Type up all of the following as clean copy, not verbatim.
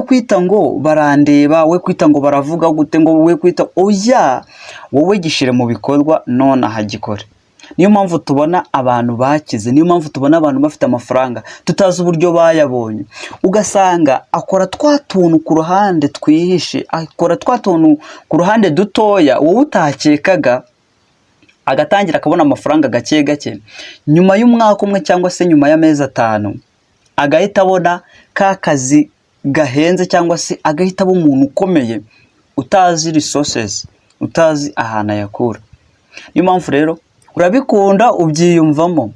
kwita ngo barandeba, we kwita ngo baravuga gute, ngo we kwita oya, wowe gishire mu bikorwa none ahagikore. Niyo mpamvu tubona abantu bakize, niyo mpamvu tubona abantu bafite amafaranga tutazi uburyo bayabonye. Ugasanga akora twatuntu ku ruhande twihishe, akora twatuntu ku ruhande dutoya wowe utakekaga, agatangira akabona amafaranga gake gake. Nyuma y'umwaka umwe cyangwa se nyuma y'amezi 5 agahita abona ka kazi gahenze, cyangwa se agahita aba umuntu ukomeye utazi resources, utazi ahantu yakura. Niyo mpamvu rero urabikunda ubyiyumvamo,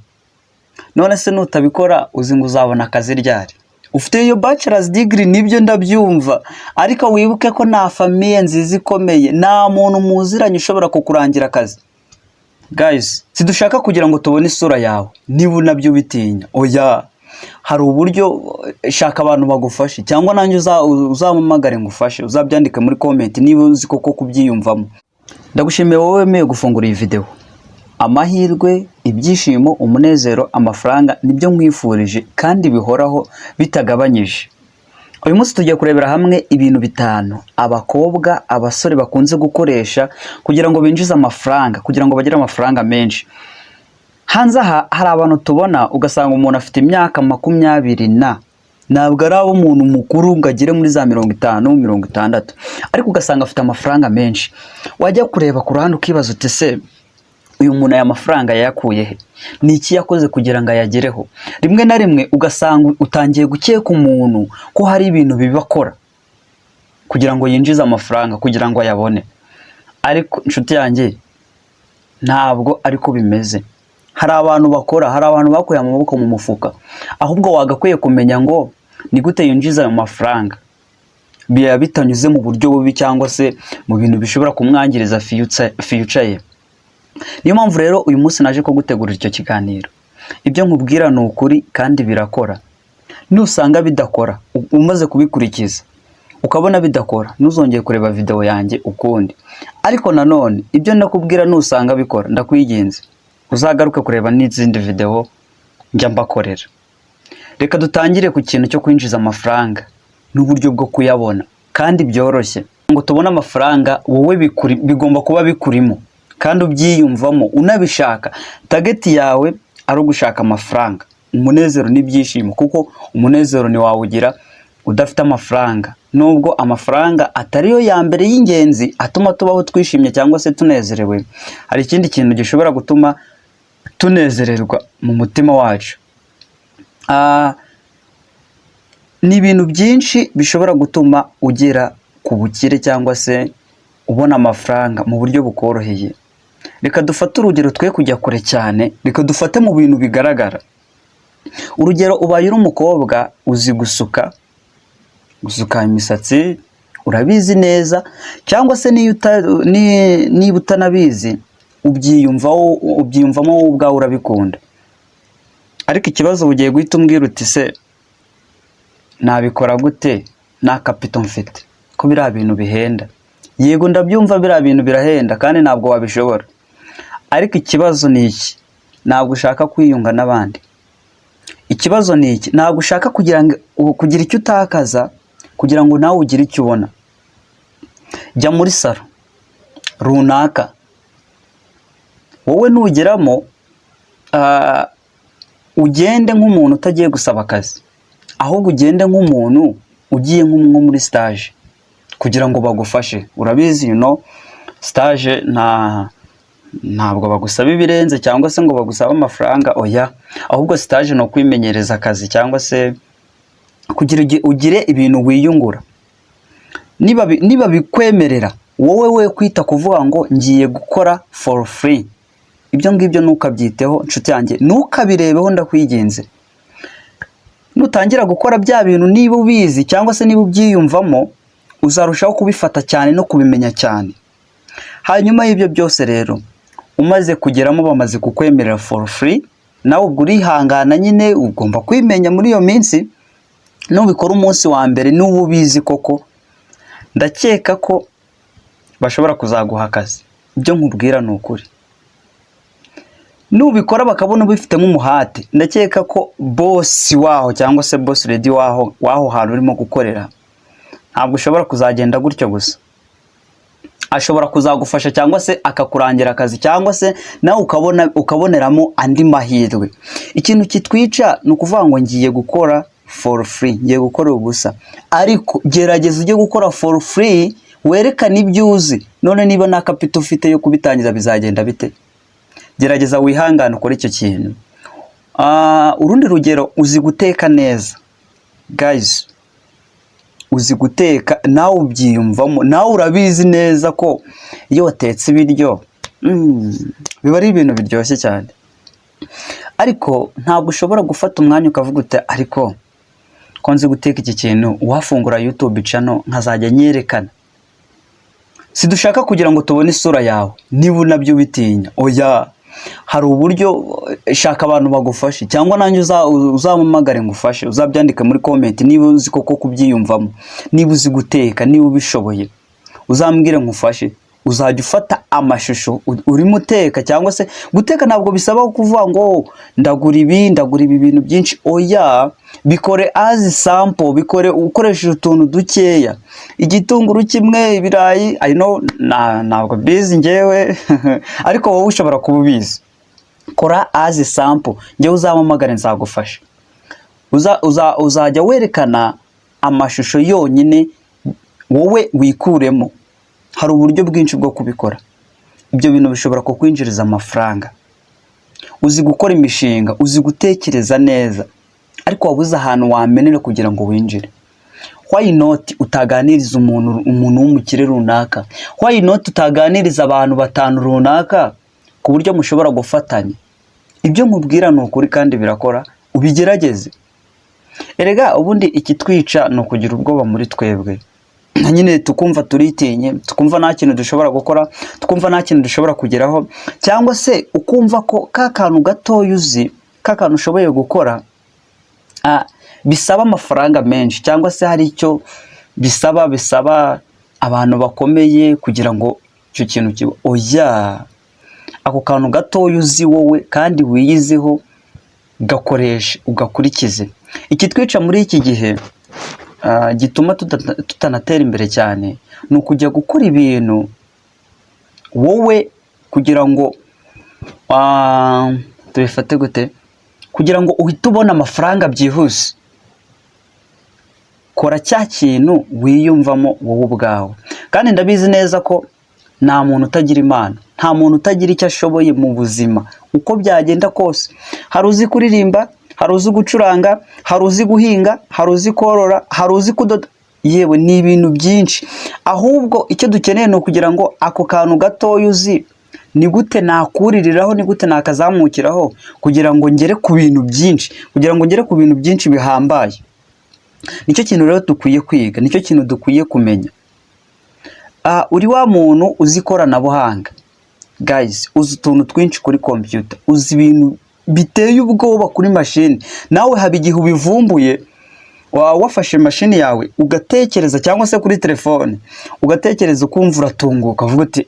none se nutabikora uzi ngo uzabona akazi ryari? Ufite iyo bachelor's degree nibyo ndabyumva, ariko wibuke ko nta famille nziza ikomeye, nta muntu muziranye ushobora kukurangira akazi. Guys, sidushaka kugira ngo tubone isura yawe niba unabyo bitinya, oya, hari uburyo. Shaka abantu bagufashe, cyangwa nanjye uzamamagare ngufashe, uzabyandike muri comment niba uzi koko kubyiyumvamo. Ndagushimiye wowe wemeye gufungura iyi video. Amahirwe, ibyishimo, umunezero, amafaranga nibyo nkwifurije kandi bihoraho bitagabanyije. Uyu munsi tugiye kurebera hamwe ibintu 5 abakobwa, abasore bakunze gukoresha kugira ngo binjize amafaranga, kugira ngo bagire amafaranga menshi. Hanze aha hari abantu tubona ugasanga umuntu afite imyaka 20 ntabwo ari abo umuntu mukuru ngo agire muri za 50 60, ariko ugasanga afite amafaranga menshi. Wajya kureba ku ruhande ukibaza uti se uyu muntu aya mafaranga yakuye he? Ni iki yakoze kugira ngo ayagereho? Rimwe na rimwe ugasanga utangiye gukeka umuntu ko hari ibintu bibakora kugira ngo yinjize amafaranga, kugira ngo ayabone. Ariko inshuti yanjye, ntabwo ariko bimeze. Hari abantu bakora, hari abantu bakuye amaboko mu mufuka, ahubwo wagakwiye kumenya ngo ni gute yinjiza ayo mafaranga biya bitanyuze mu buryo bubi, cyangwa se mu bintu bishobora kumwangiriza future ye. Niyo mpamvu rero uyu munsi naje ko gutegura icyo kiganiro. Ibyo nkubwira ni ukuri kandi birakora. Nusanga bidakora, umaze kubikurikiza ukabona bidakora, ntuzongeye kureba video yanjye ukundi. Ariko nanone ibyo nakubwira nusanga bikora, ndakwiginze uzagaruke kureba n'izindi video njya mbakorera. Reka dutangire ku kintu cyo kwinjiza amafaranga n'uburyo bwo kuyabona kandi byoroshye. Ngo tubone amafaranga, wowe bigomba kuba bikurimo kandi ubyiyumvamo unabishaka. Target yawe ari ugushaka amafaranga, umunezero n'ibyishimo, kuko umunezero ni wawugira udafite amafaranga. Nubwo amafaranga atariyo ya mbere y'ingenzi atuma tubaho twishimye cyangwa se tunezerewe, hari ikindi kintu gishobora gutuma tunezererwa mu mutima wacu. Ni ibintu byinshi bishobora gutuma ugera ku bukire cyangwa se ubona amafaranga mu buryo bukoroheye. Reka dufate urugero, twe kujya kure cyane, reka dufate mu bintu bigaragara. Urugero, ubaye uri umukobwa uzi gusuka imisatsi, urabizi neza, cyangwa se niba utanabizi ubyiyumvamo wowe ubwawe urabikunda. Ariko ikibazo ugiye guhita umbwira uti se nabikora gute? Nta capital mfite, ko biriya bintu bihenda. Yego ndabyumva biriya bintu birahenda kandi ntabwo wabishobora, ariko ikibazo ni iki? Ntabwo ushaka kwiyunga n'abandi. Ikibazo ni iki? Ntabwo ushaka kugira icyo utakaza kugira ngo nawe ugire icyo ubona. Jya muri salo runaka, wowe nugeramo ugende nk'umuntu utagiye gusaba akazi, ahubwo ugende nk'umuntu ugiye nko muri stage kugira ngo bagufashe. Urabizi stage ntabwo bagusaba ibirenze cyangwa se ngo bagusaba amafaranga, oya, ahubwo stage no kwimenyereza akazi cyangwa se kugira ugire ibintu wiyungura. Niba bikwemerera wowe kwita kuvuga ngo ngiye gukora for free, ibyo ngibyo nukabyiteho nshuti yanjye, nukabirebeho ndakwigenze. Nutangira gukora bya bintu niba ubizi cyangwa se niba ubyiyumvamo, uzarushaho kubifata cyane no kubimenya cyane. Hanyuma y'ibyo byose rero, umaze kugeramo bamaze kukwemerera for free, nawe ubwo urihangana nyine, ugomba kwimenya muri iyo minsi. Nubikora umunsi wa mbere n'ubu ubizi koko, ndakeka ko bashobora kuzaguha akazi. Ibyo nkubwira ni ukuri. Nubikora bakabona ubifitemo umuhate, ndakeka ko boss waho cyangwa se boss lady waho hantu urimo gukorera ntabwo ushobora kuzagenda gutyo gusa. Ashobora kuzagufasha cyangwa se akakurangira akazi cyangwa se nawe ukaboneramo andi mahirwe. Ikintu kitwica ni ukuvuga ngo ngiye gukora for free, ngiye gukora ubusa. Ariko gerageza ujye gukora for free, werekane ibyo uzi. None niba nta capital ufite yo kubitangiza bizagenda bite? Gerageza wihangane ukore icyo kintu. Urundi rugero, uzi guteka neza. Guys, uzi guteka, nawe ubyiyumvamo, nawe urabizi neza ko iyo watetse ibiryo biba ari ibintu biryoshye cyane. Ariko ntabwo ushobora gufata umwanya ukavuga uti ariko ko nzi guteka iki kintu, wafungura YouTube channel nkazajya nyerekana. Sidushaka kugira ngo tubone isura yawe niba nabyo bitinya. Oya, hari uburyo, shaka abantu bagufashe, cyangwa nanjye uzamamagare ngufashe, uzabyandika muri comment niba uzi koko kubyiyumvamo, niba uzi guteka, niba ubishoboye uzambwire ngufashe. Uzajya ufata amashusho urimo uteka, cyangwa se guteka ntabwo bisaba kuvuga ngo ndagura ibi bintu byinshi. Oya, bikore as sample, bikore ukoresheje utuntu dukeya, igitunguru kimwe, ibirayi. I know ntabwo bizi ngewe ariko wowe ushobora kuba ubizi. Kora as sample, ngewe uzamamagare nzagufasha. Uzajya werekana amashusho yonyine, wowe wikuremo. Hari uburyo bwinshi bwo kubikora. Ibyo bintu bishobora kukwinjiriza amafaranga. Uzi gukora imishinga, uzi gutekereza neza, ariko wabuze ahantu wamenera kugira ngo winjire. Why not utaganiriza umuntu w'umukire runaka? Why not utaganiriza abantu 5 runaka ku buryo mushobora gufatanya? Ibyo nkubwira ni ukuri kandi birakora, ubigerageze. Erega ubundi ikitwica no kugira ubwoba muri twebwe. Nyine tukumva turitinye, tukumva nta kintu dushobora gukora, tukumva nta kintu dushobora kugeraho, cyangwa se ukumva ko kakantu gatoya uzi, kakantu ushoboye gukora bisaba amafaranga menshi, cyangwa se hari icyo bisaba abantu bakomeye kugira ngo icyo kintu kibe. Oya, ako kantu gatoya uzi wowe kandi wiyizeho, gakoreshe ugakurikize. Ikitwica muri iki gihe gituma tutanatera imbere cyane ni ukujya gukora ibintu wowe kugira ngo tubifate gute, kugira ngo uhite ubona amafaranga byihuse. Kora cya kintu wiyumvamo wowe ubwawe. Kandi ndabizi neza ko nta muntu utagira impano, nta muntu utagira icyo ashoboye mu buzima uko byagenda kose. Hari uzi kuririmba, hari uzi gucuranga, hari uzi guhinga, hari uzi korora, hari uzi kudoda, yewe ni ibintu byinshi. Ahubwo icyo dukeneye ni ukugira ngo ako kantu gatoya uzi ni gute nakuririraho, ni gute nakazamukiraho kugira ngo ngere ku bintu byinshi, kugira ngo ngere ku bintu byinshi bihambaye. Nicyo kintu rero dukwiye kwiga, nicyo kintu dukwiye kumenya. Uri wa muntu uzi ikoranabuhanga. Guys, uzi utuntu twinshi kuri computer, uzi ibintu biteye ubwoba kuri machine. Nawe haba igihe ubivumbuye, wafashe machine yawe ugatekereza, cyangwa se kuri telefone ugatekereza, ukumva uratunguka, uvuga uti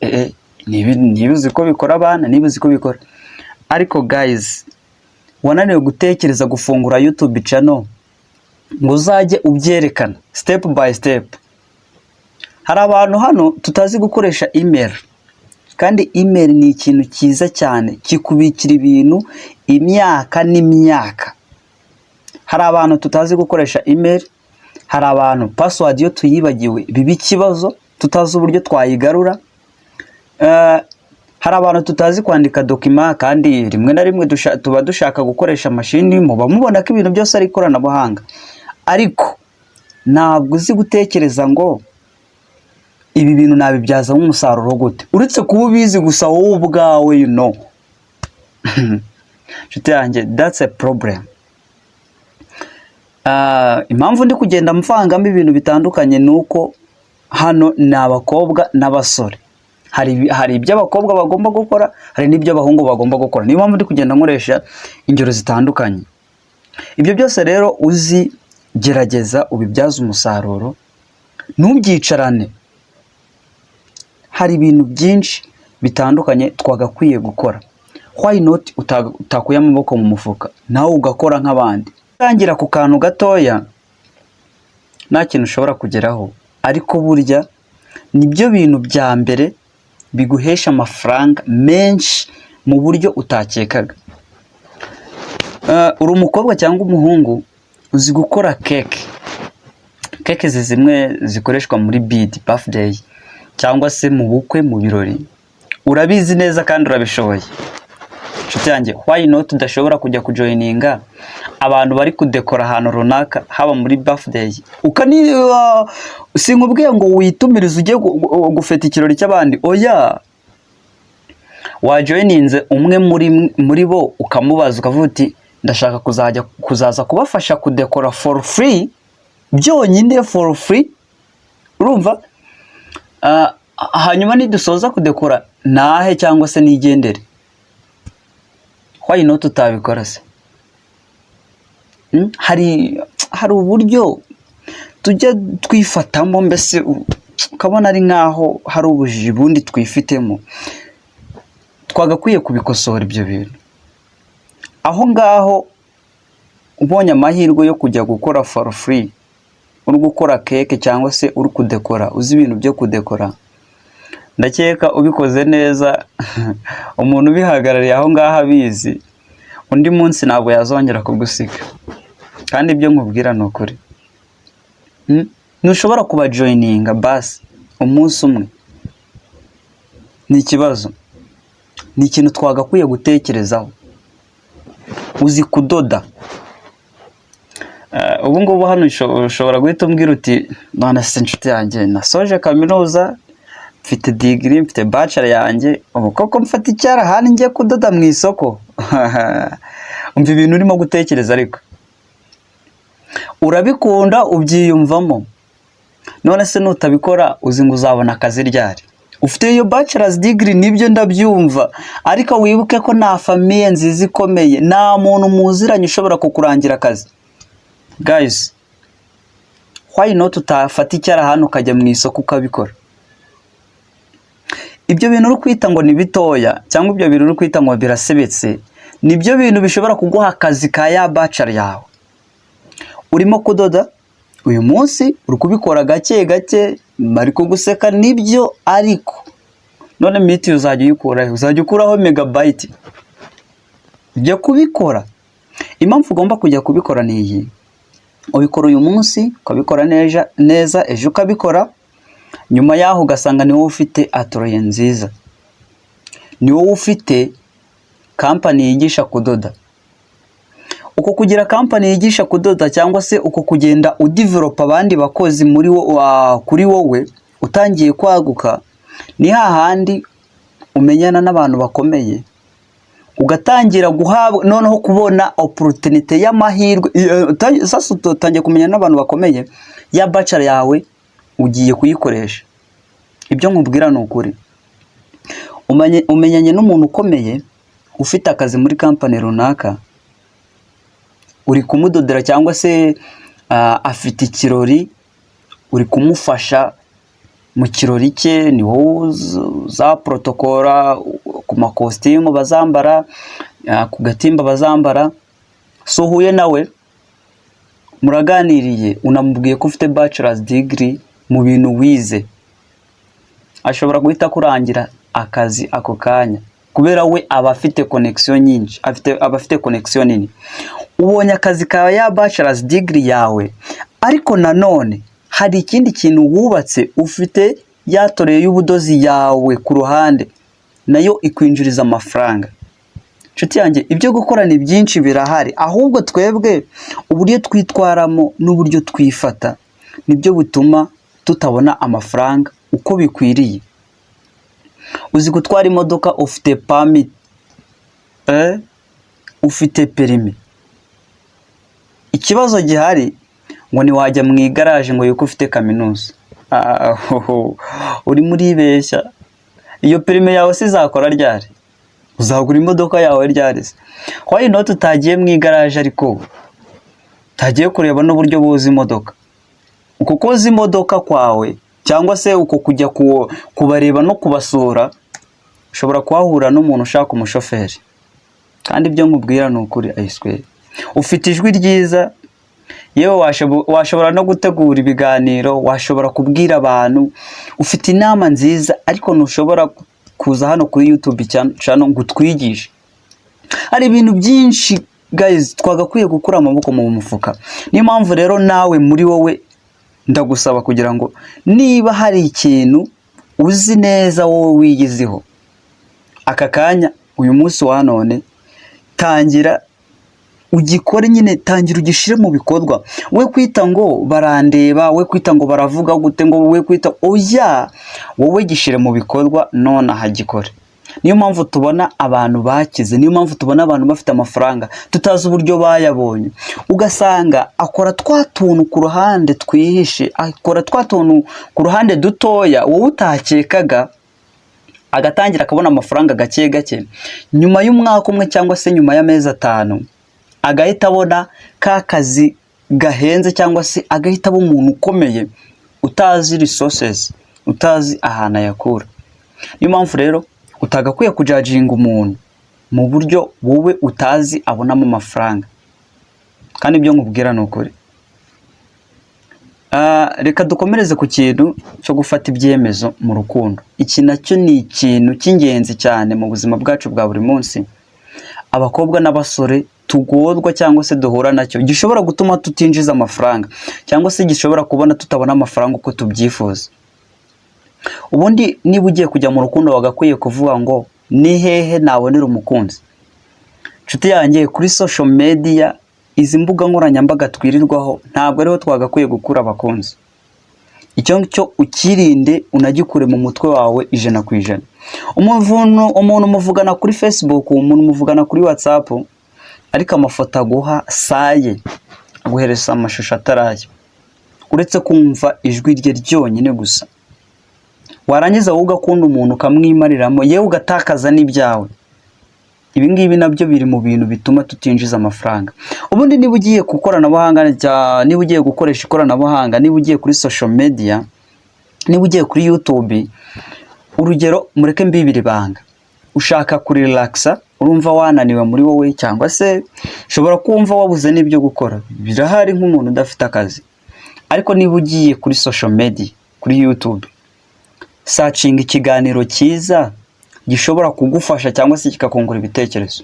niba uzi ko bikora abana, niba uzi ko bikora. Ariko guys, wananiwe gutekereza gufungura YouTube channel ngo uzajye ubyerekana step by step. Hari abantu hano tutazi gukoresha email, kandi email ni ikintu cyiza cyane, kikubikira ibintu imyaka n'imyaka. Hari abantu tutazi gukoresha email, hari abantu password yo tuyibagiwe bibi kibazo, tutazi uburyo twayigarura. Hari abantu tutazi kwandika document, kandi rimwe na rimwe tuba dushaka gukoresha machine, muba mubona ko ibintu byose ari ikoranabuhanga. Ariko ntabwo uzi gutekereza ngo ibi bintu nabibyaza umusaruro gute, uretse kuba ubizi gusa wowe ubwawe, you know. Nshuti yanjye, that's a problem. Impamvu ndi kugenda mvangamo ibintu bitandukanye nuko hano ni abakobwa n'abasore. Hari ibyo abakobwa bagomba gukora, hari n'ibyo abahungu bagomba gukora. Niyo mpamvu ndi kugenda nkoresha ingero zitandukanye. Ibyo byose rero uzi, gerageza ubibyaza umusaruro, ntubyicarane. Hari ibintu byinshi bitandukanye twagakwiye gukora. Why not utakuye amaboko mu mufuka nawe ugakora nk'abandi? Tangira ku kantu gatoya, nta kintu ushobora kugeraho ariko burya nibyo bintu bya mbere biguhesha amafaranga menshi mu buryo utakekaga. Uri umukobwa cyangwa umuhungu uzi gukora keke zimwe zikoreshwa muri birthday cyangwa se mu bukwe, mu birori, urabizi neza kandi urabishoboye. Nshuti yanjye, why not udashobora kujya kujoininga abantu bari kudekora ahantu runaka, haba muri birthday, sinkubwiye ngo witumirize ujye gufeta ikirori cy'abandi, oya, wajoininze umwe muri bo ukamubaza ukavuga uti ndashaka kuzaza kubafasha kudekora for free, byonyine for free, urumva? Hanyuma nidusoza kudekora nahe cyangwa se nigendere. Why not utabikora se? Hari uburyo tujya twifatamo, mbese ukabona ari nkaho hari ubujiji bundi twifitemo. Twagakwiye kubikosora ibyo bintu. Aho ngaho ubonye amahirwe yo kujya gukora for free, uri gukora keke cyangwa se uri kudekora, uzi ibintu byo kudekora, ndakeka ubikoze neza umuntu ubihagarariye aho ngaho abizi, undi munsi ntabwo yazongera kugusiga. Kandi ibyo nkubwira ni ukuri. Ntushobora kuba joininga basi umunsi umwe, ni ikibazo. Ni ikintu twagakwiye gutekerezaho. Uzi kudoda, ubu ngubu hano ushobora guhita umbwira uti none se nshuti yanjye nasoje kaminuza, mfite degree, mfite bachelor yanjye, ubu koko mfata icyarahani njye kudoda mu isoko? Umva ibintu urimo gutekereza, ariko urabikunda, ubyiyumvamo. None se nutabikora uzi ngo uzabona akazi ryari? Ufite iyo bachelor's degree, nibyo ndabyumva, ariko wibuke ko nta famiye nziza ikomeye, nta muntu muziranye ushobora kukurangira akazi. Guys, why not utafata icyarahani ukajya mu isoko ukabikora? Ibyo bintu uri kwita ngo ni bitoya, cyangwa ibyo bintu uri kwita ngo birasebetse, nibyo bintu bishobora kuguha akazi ka ya bachelor yawe. Urimo kudoda uyu munsi, uri kubikora gake gake, bari kuguseka, nibyo, ariko none miti uzajya uyikuraho? Uzajya ukuraho megabyte ujya kubikora? Impamvu ugomba kujya kubikora ni iyi: ubikora uyu munsi, ukabikora neza, ejo ukabikora, nyuma yaho ugasanga ni wowe ufite atelier nziza, ni wowe ufite company yigisha kudoda. Uko kugira company yigisha kudoda, cyangwa se uko kugenda udevelop abandi bakozi kuri wowe, utangiye kwaguka, ni hahandi umenyana n'abantu bakomeye, ugatangira guhabwa noneho kubona opportunity y'amahirwe. Sasa utangiye kumenya n'abantu bakomeye, ya bachelor yawe ugiye kuyikoresha. Ibyo nkubwira ni ukuri. Umenyanye n'umuntu ukomeye ufite akazi muri company runaka, uri kumudodera, cyangwa se afite ikirori, uri kumufasha mu kirori cye, ni wowe za protokora ku makositimu bazambara, ku gatimba bazambara. So huye nawe muraganiriye, unamubwiye ko ufite bachelor's degree mu bintu wize, ashobora guhita kurangira akazi ako kanya, kubera we aba afite connection nyinshi, aba afite connection nini. Ubonye akazi ka ya bachelor's degree yawe, ariko nanone hari ikindi kintu wubatse, ufite yatoreye y'ubudozi yawe ku ruhande, nayo ikwinjiriza amafaranga. Nshuti yanjye, ibyo gukora ni byinshi birahari, ahubwo twebwe uburyo twitwaramo n'uburyo twifata nibyo butuma tutabona amafaranga uko bikwiriye. Uzi gutwara imodoka, ufite permit, ufite permis, ikibazo gihari ngo ni wajya mu igaraje ngo yuko ufite kaminuza. Uri muri beshya. Iyo permis yawe sizakora ryari? Uzagura imodoka yawe ryari? Why not utagiye mu igaraje, ariko utagiye kureba n'uburyo buzi imodoka? Uko koza imodoka kwawe, cyangwa se uko kujya kubareba no kubasura, ushobora kuhahura n'umuntu ushaka umushoferi. Kandi ibyo nkubwira ni ukuri, I swear. Ufite ijwi ryiza, yewe washobora no gutegura ibiganiro, washobora kubwira abantu, ufite inama nziza, ariko ntushobora kuza hano kuri YouTube channel ngo utwigishe. Hari ibintu byinshi guys twagakwiye gukura amaboko mu mufuka. Niyo mpamvu rero nawe muri wowe ndagusaba kugira ngo niba hari ikintu uzi neza wowe wigizeho, aka kanya uyu munsi wa none tangira ugikore nyine, tangira ugishire mu bikorwa. We kwita ngo barandeba, we kwita ngo baravuga gute, ngo we kwita oya, wowe gishire mu bikorwa none hagikore. Niyo mpamvu tubona abantu bakize, niyo mpamvu tubona abantu bafite amafaranga tutazi uburyo bayabonye. Ugasanga akora twatuntu ku ruhande twihishe, akora twatuntu ku ruhande dutoya wowe utakekaga, agatangira akabona amafaranga gake gake. Nyuma y'umwaka umwe cyangwa se nyuma y'amezi 5 agahita abona ka kazi gahenze, cyangwa se agahita aba umuntu ukomeye utazi resources, utazi ahantu yakura. Niyo mpamvu rero utagakwiye kujajinga umuntu mu buryo wowe utazi abonamo amafaranga, kandi ibyo nkubwira ni ukuri. Reka dukomereze ku kintu cyo gufata ibyemezo mu rukundo. Iki nacyo ni ikintu cy'ingenzi cyane mu buzima bwacu bwa buri munsi. Abakobwa n'abasore tugorwa cyangwa se duhura nacyo, gishobora gutuma tutinjiza amafaranga, cyangwa se gishobora kubona tutabona amafaranga uko tubyifuza. Ubundi niba ugiye kujya mu rukundo wagakwiye kuvuga ngo ni hehe nabonera umukunzi. Nshuti yanjye, kuri social media, izi mbuga nkoranyambaga twirirwaho, ntabwo ariho twagakwiye gukura abakunzi. Icyo ngicyo ukirinde, unagikure mu mutwe wawe 100%. Umuntu muvugana kuri Facebook, umuntu muvugana kuri WhatsApp, ariko amafoto aguha saye, aguhereza amashusho atarayo, uretse kumva ijwi rye ryonyine gusa. Warangiza wowe ugakunda umuntu ukamwimariramo, yewe ugatakaza n'ibyawe. Ibi ngibi nabyo biri mu bintu bituma tutinjiza amafaranga. Ubundi niba ugiye gukoranabuhanga, niba ugiye gukoresha ikoranabuhanga, niba ugiye kuri social media, niba ugiye kuri YouTube, urugero mureke mbibiri banga, ushaka kuri relaxa, urumva wananiwe muri wowe, cyangwa se ushobora kumva wabuze n'ibyo gukora, birahari nk'umuntu udafite akazi. Ariko niba ugiye kuri social media, kuri YouTube, searching ikiganiro cyiza gishobora kugufasha cyangwa se kikakungura ibitekerezo.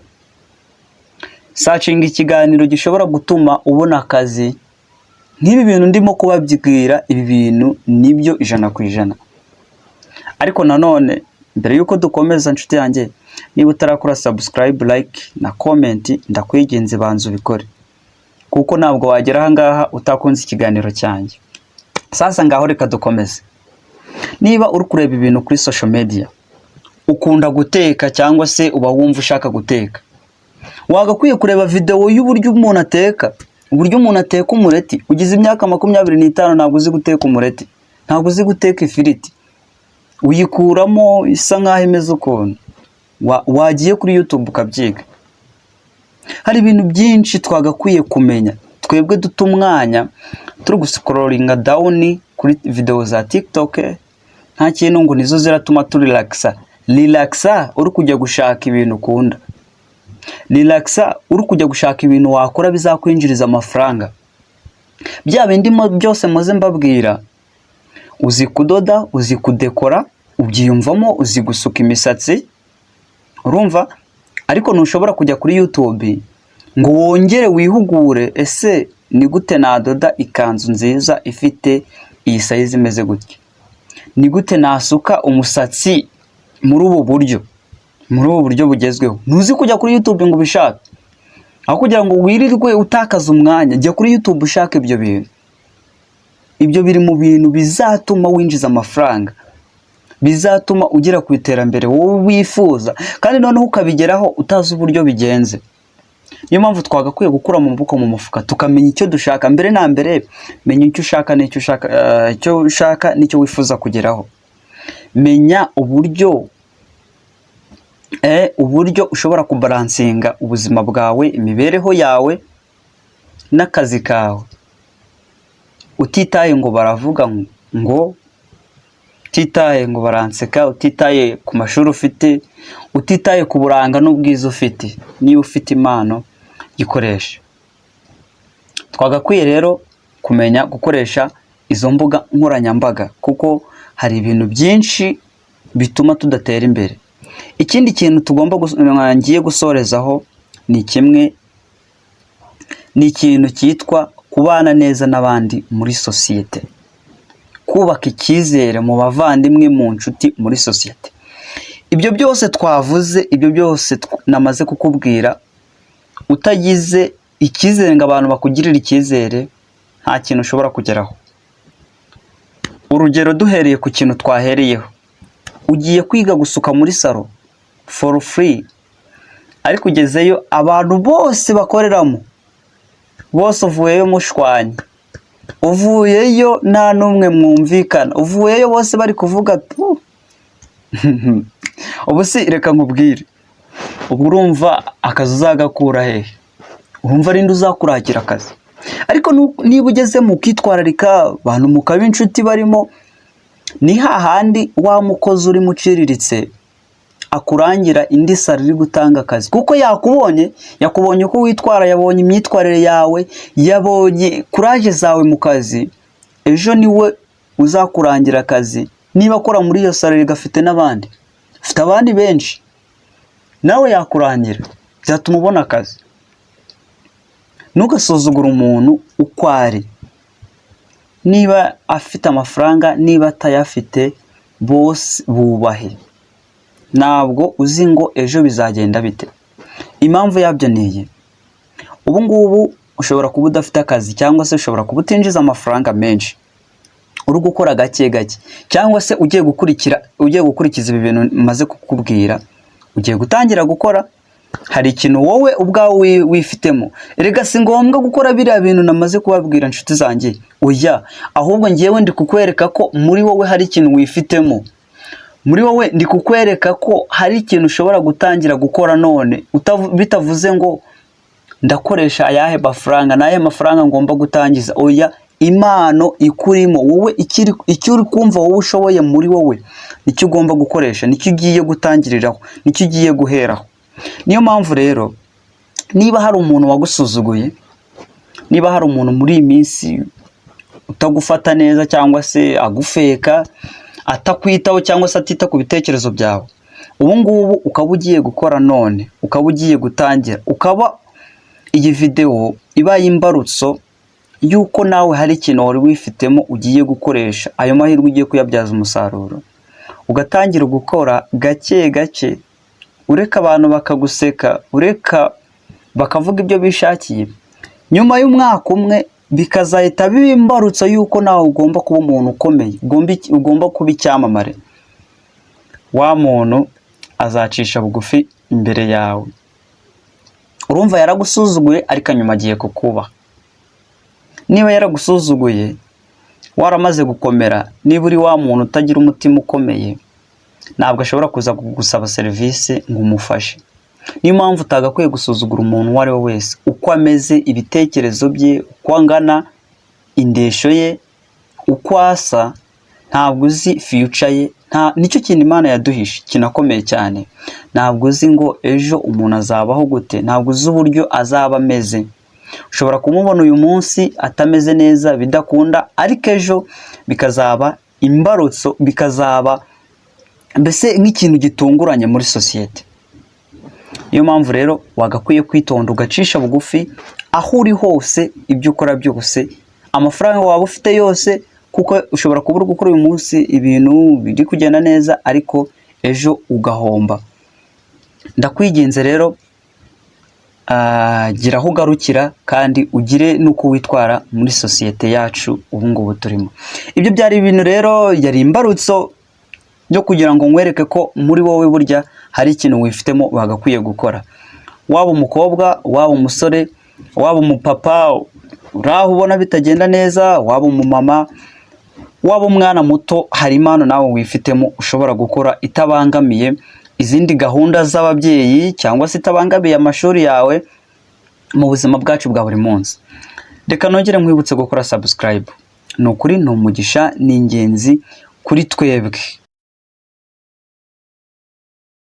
Searching ikiganiro gishobora gutuma ubona akazi. Nk'ibi bintu ndimo kubabwira, ibi bintu nibyo 100%. Ariko nanone mbere yuko dukomeza, nshuti yanjye, niba utarakora subscribe, like na comment, ndakwigenze banza ubikore, kuko ntabwo wagera aha ngaha utakunze ikiganiro cyanjye. Sasa ngaho reka dukomeze. Niba uri kureba ibintu kuri social media, ukunda guteka cyangwa se uba wumva ushaka guteka, wagakwiye kureba video y'uburyo umuntu ateka, uburyo umuntu ateka umureti. Ugize imyaka 25 ntabwo uzi guteka umureti, ntabwo uzi guteka ifiriti, uyikuramo isa nkaho imeze ukuntu, wagiye kuri YouTube ukabyiga. Hari ibintu byinshi twagakwiye kumenya. Twebwe duta umwanya turi guscrollinga down kuri video za TikTok, nta kintu ngo nizo ziratuma relaxa uri kujya gushaka ibintu ukunda. Relaxa uri kujya gushaka ibintu wakora bizakwinjiriza amafaranga. Bya bindi byose maze mbabwira, uzi kudoda, uzi kudekora, ubyiyumvamo, uzi gusuka imisatsi, urumva, ariko ntushobora kujya kuri YouTube ngo wongere wihugure, ese ni gute nadoda ikanzu nziza ifite iyi size imeze gutya, ni gute nasuka umusatsi muri ubu buryo bugezweho. Ntuzi kujya kuri YouTube ngo ubishake, aho kugira ngo wirirwe utakaza umwanya, jya kuri YouTube ushaka ibyo bintu. Ibyo biri mu bintu bizatuma winjiza amafaranga, bizatuma ugera ku iterambere wowe wifuza, kandi noneho ukabigeraho utazi uburyo bigenze. Niyo mpamvu twagakwiye gukura mu maboko mu mufuka, tukamenya icyo dushaka. Mbere na mbere, menya icyo ushaka n'icyo wifuza kugeraho. Menya uburyo ushobora kubalansinga ubuzima bwawe, imibereho yawe n'akazi kawe, utitaye ngo baravuga ngo, utitaye ngo baranseka, utitaye ku mashuri ufite, utitaye ku buranga n'ubwiza ufite. Niba ufite impano, gikoresha. Twagakwiye rero kumenya gukoresha izo mbuga nkoranyambaga, kuko hari ibintu byinshi bituma tudatera imbere. Ikindi kintu tugomba ngiye gusorezaho ni ikintu cyitwa kubana neza n'abandi muri sosiyete, kubaka icyizere mu bavandimwe, mu nshuti, muri sosiyete. Ibyo byose twavuze, ibyo byose namaze kukubwira, utagize icyizere ngo abantu bakugirire icyizere, nta kintu ushobora kugeraho. Urugero, duhereye ku kintu twahereyeho, ugiye kwiga gusuka muri salo for free, ariko ugezeyo abantu bose bakoreramo bose uvuyeyo mushwanye, uvuyeyo nta n'umwe mwumvikana, uvuyeyo bose bari kuvuga ubu si reka nkubwire, ubu urumva akazi uzagakura hehe? Urumva rindi uzakuragira akazi? Ariko niba ugeze mu kwitwararika abantu mukaba inshuti barimo, ni hahandi wa mukozi uri muciriritse akurangira indi salo iri gutanga akazi, kuko yakubonye uko witwara, yabonye imyitwarire yawe, yabonye kuraje zawe mu kazi. Ejo niwe uzakurangira akazi, niba akora muri iyo salo gafite n'abandi, afite abandi benshi, nawe yakurangira, byatuma ubona akazi. Ntugasuzugure umuntu uko ari, niba afite amafaranga, niba atayafite, bose bubahe. Ntabwo uzi ngo ejo bizagenda bite. Impamvu yabyo niyi: ubu ngubu ushobora kuba udafite akazi, cyangwa se ushobora kuba utinjiza amafaranga menshi, uri gukora gake gake, cyangwa se ugiye gukurikiza ibi bintu maze kukubwira, ugiye gutangira gukora, hari ikintu wowe ubwawe wifitemo. Erega si ngombwa gukora biriya bintu namaze kubabwira inshuti zanjye, oya, ahubwo ngewe ndi kukwereka ko muri wowe hari ikintu wifitemo. Muri wowe ndi kukwereka ko hari ikintu ushobora gutangira gukora none, bitavuze ngo ndakoresha ayahe mafaranga, n'ayahe mafaranga ngomba gutangiza. Oya, impano ikurimo wowe, icyo uri kumva wowe ushoboye muri wowe, nicyo ugomba gukoresha, nicyo ugiye gutangiriraho, nicyo ugiye guheraho. Niyo mpamvu rero, niba hari umuntu wagusuzuguye, niba hari umuntu muri iyi minsi utagufata neza, cyangwa se agufeka, atakwitaho, cyangwa se atita ku bitekerezo byawe, ubu ngubu ukaba ugiye gukora none, ukaba ugiye gutangira, ukaba iyi video ibaye imbarutso yuko nawe hari ikintu wari wifitemo ugiye gukoresha, ayo mahirwe ugiye kuyabyaza umusaruro, ugatangira gukora gake gake, ureka abantu bakaguseka, ureka bakavuga ibyo bishakiye. Nyuma y'umwaka umwe bikazahita biba imbarutso yuko nawe ugomba kuba umuntu ukomeye, ugomba kuba icyamamare. Wa muntu azacisha bugufi imbere yawe. Urumva yaragusuzuguye, ariko nyuma agiye kukubaha. Niba yaragusuzuguye waramaze gukomera, niba uri wa muntu utagira umutima ukomeye, ntabwo ashobora kuza kugusaba serivisi ngo umufashe. Niyo mpamvu utagakwiye gusuzugura umuntu uwo ari we wese, uko ameze, ibitekerezo bye, uko angana, indesho ye, uko asa. Ntabwo uzi future ye. Nicyo kintu Imana yaduhishe kinakomeye cyane. Ntabwo uzi ngo ejo umuntu azabaho gute, ntabwo uzi uburyo azaba ameze. Ushobora kumubona uyu munsi atameze neza, bidakunda, ariko ejo bikazaba imbarutso, bikazaba mbese nk'ikintu gitunguranye muri sosiyete. Niyo mpamvu rero wagakwiye kwitonda, ugacisha bugufi aho uri hose, ibyo ukora byose, amafaranga waba ufite yose, kuko ushobora kuba uri gukora uyu munsi ibintu biri kugenda neza, ariko ejo ugahomba. Ndakwiginze rero, gira aho ugarukira, kandi ugire n'uko witwara muri sosiyete yacu ubu ngubu turimo. Ibyo byari ibintu rero, yari imbarutso byo kugira ngo nkwereke ko muri wowe burya hari ikintu wifitemo bagakwiye gukora. Waba umukobwa, waba umusore, waba umupapa uraho ubona bitagenda neza, waba umumama, waba umwana muto, hari impano nawe wifitemo ushobora gukora itabangamiye izindi gahunda z'ababyeyi, cyangwa se itabangamiye amashuri yawe mu buzima bwacu bwa buri munsi. Reka nongere nkwibutse gukora subscribe. Ni ukuri, ni umugisha, ni ingenzi kuri twebwe.